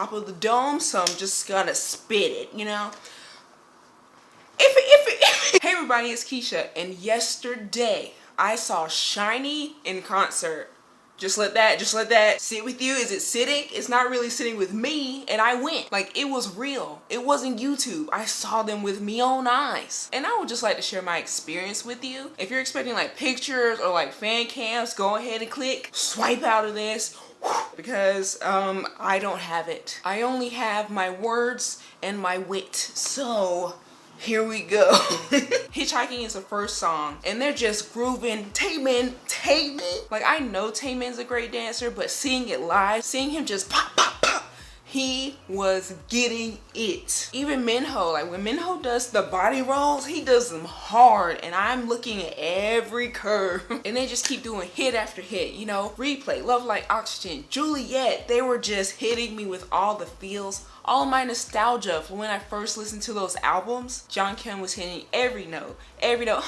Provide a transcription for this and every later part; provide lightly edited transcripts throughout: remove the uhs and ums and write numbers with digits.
top of the dome, so I'm just gonna spit it, you know? Hey everybody, it's Keisha, and yesterday I saw SHINee in concert. Just let that sit with you. Is it sitting? It's not really sitting with me, and I went. Like, it was real. It wasn't YouTube. I saw them with me own eyes. And I would just like to share my experience with you. If you're expecting like pictures or like fan cams, go ahead and click swipe out of this, because I don't have it. I only have my words and my wit. So here we go. Hitchhiking is the first song, and they're just grooving. Taemin. Like, I know Taemin's a great dancer, but seeing it live, seeing him just pop, pop, pop, he was getting it. Even Minho, like when Minho does the body rolls, he does them hard, and I'm looking at every curve. And they just keep doing hit after hit, you know? Replay, Love Like Oxygen, Juliet, they were just hitting me with all the feels. All my nostalgia from when I first listened to those albums. Jonghyun was hitting every note, every note.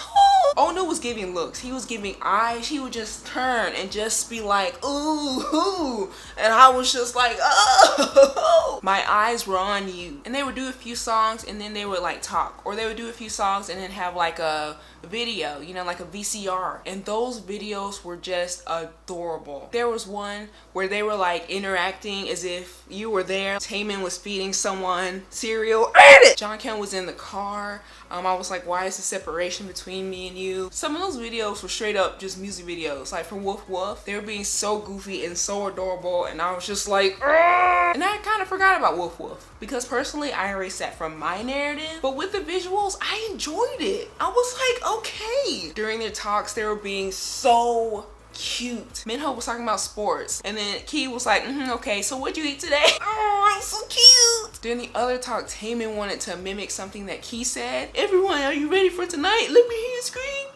Ono was giving looks. He was giving eyes. He would just turn and just be like, ooh, ooh. And I was just like, oh. My eyes were on you. And they would do a few songs and then they would like talk. Or they would do a few songs and then have like a video, you know, like a VCR. And those videos were just adorable. There was one where they were like interacting as if you were there. Taemin was feeding someone cereal. Jonghyun was in the car. I was like, why is the separation between me and you? Some of those videos were straight up just music videos. Like for Woof Woof, they were being so goofy and so adorable, and I was just like, argh! And I kind of forgot about Woof Woof because personally I erased that from my narrative. But with the visuals, I enjoyed it. I was like, okay. During their talks, they were being so cute. Minho was talking about sports, and then Key was like, okay, so what'd you eat today? Oh, I'm so cute. Then the other talk, Taemin wanted to mimic something that Key said. Everyone, are you ready for tonight? Let me hear you scream.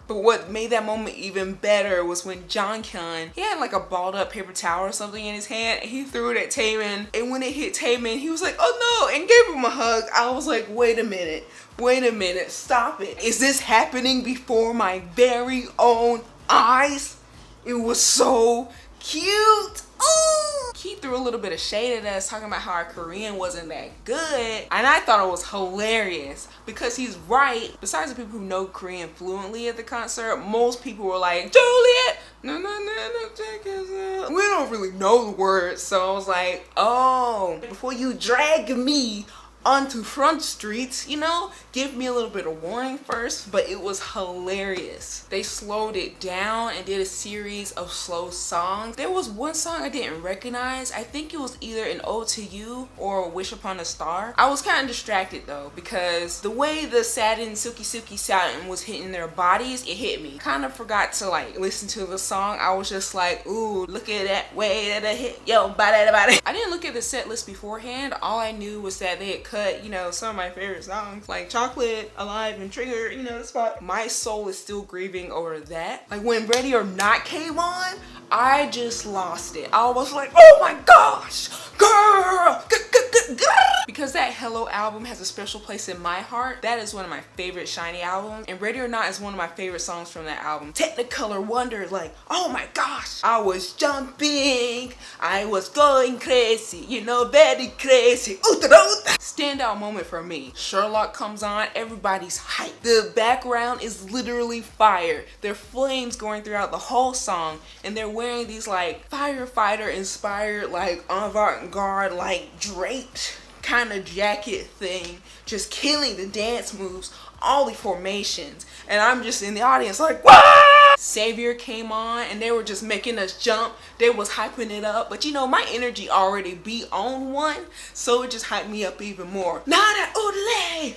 But what made that moment even better was when Jonghyun, he had like a balled up paper towel or something in his hand, and he threw it at Taemin, and when it hit Taemin, he was like, oh no, and gave him a hug. I was like, wait a minute, stop it. Is this happening before my very own eyes? It was so cute. Ooh. He threw a little bit of shade at us, talking about how our Korean wasn't that good, and I thought it was hilarious because he's right. Besides the people who know Korean fluently at the concert, most people were like, Juliet, no, check us out. We don't really know the words, so I was like, oh, before you drag me onto front streets, you know, give me a little bit of warning first. But it was hilarious. They slowed it down and did a series of slow songs. There was one song I didn't recognize. I think it was either an Ode to You or Wish Upon a Star. I was kind of distracted though, because the way the satin, silky satin was hitting their bodies, it hit me. Kind of forgot to like listen to the song. I was just like, ooh, look at that way that I hit yo body. I didn't look at the set list beforehand. All I knew was that they had cut, you know, some of my favorite songs like Chocolate, Alive, and Trigger, you know, the spot. My soul is still grieving over that. Like when Ready or Not came on, I just lost it. I was like, oh my gosh, girl. Because that Hello album has a special place in my heart. That is one of my favorite SHINee albums, and Ready or Not is one of my favorite songs from that album. Technicolor Wonder, like, oh my gosh, I was jumping, I was going crazy, you know, very crazy. Standout moment for me, Sherlock comes on, everybody's hyped. The background is literally fire. There are flames going throughout the whole song, and they're wearing these like firefighter inspired, like avant-garde, like draped kind of jacket thing, just killing the dance moves, all the formations, and I'm just in the audience like, what? Savior came on and they were just making us jump. They was hyping it up, but you know, my energy already be on one, so it just hyped me up even more. Nada oodle.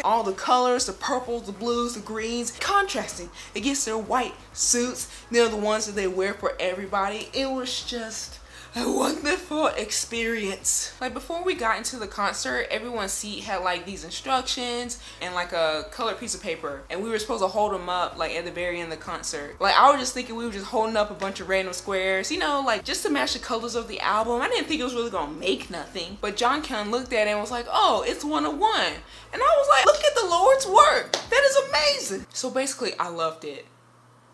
All the colors, the purples, the blues, the greens, contrasting against their white suits. They're the ones that they wear for everybody. It was just a wonderful experience. Like before we got into the concert, everyone's seat had like these instructions and like a colored piece of paper, and we were supposed to hold them up like at the very end of the concert. Like I was just thinking we were just holding up a bunch of random squares, you know, like just to match the colors of the album. I didn't think it was really gonna make nothing, but Jonghyun looked at it and was like, oh, it's 101. And I was like, look at the Lord's work, that is amazing. So basically I loved it.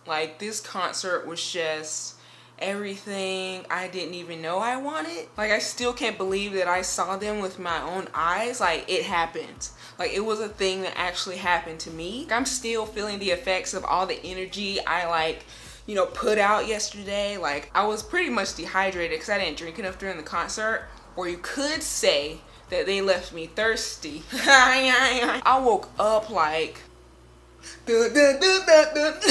Like this concert was just everything I didn't even know I wanted. Like, I still can't believe that I saw them with my own eyes. Like, it happened. Like, it was a thing that actually happened to me. I'm still feeling the effects of all the energy I, like, you know, put out yesterday. Like, I was pretty much dehydrated because I didn't drink enough during the concert. Or you could say that they left me thirsty. I woke up like,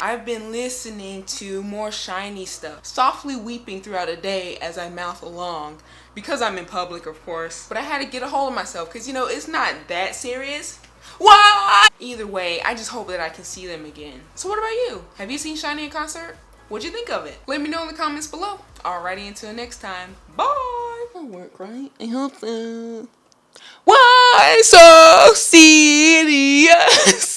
I've been listening to more SHINee stuff, softly weeping throughout the day as I mouth along, because I'm in public, of course. But I had to get a hold of myself because, you know, it's not that serious. What? Either way, I just hope that I can see them again. So what about you? Have you seen SHINee in concert? What'd you think of it? Let me know in the comments below. Alrighty, until next time. Bye. That worked, right? I hope so. Why so serious?